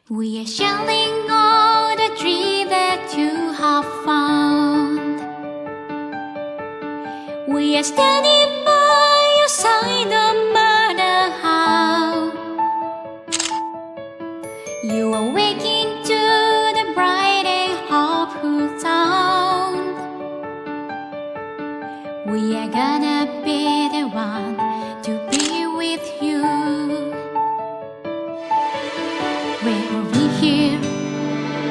We are sharing all the dreams that you have found. We are standing by your side no matter how. You are waking to the bright and hopeful sound. We are gonna be the one to be with you. We'll be here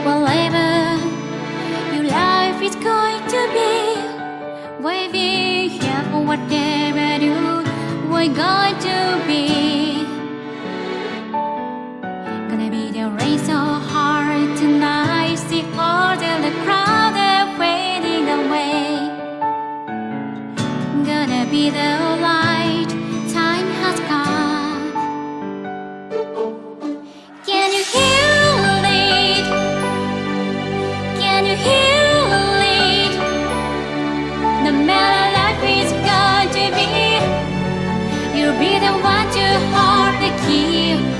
wherever your life is going to be. We'll be here for whatever you we're going to be. Gonna be the rain so hard tonight. See all the crowd are fading away. Gonna be the light. Time has come. Can you hear it? Can you hear it? No matter life is going to be, you'll be the one to hold the key.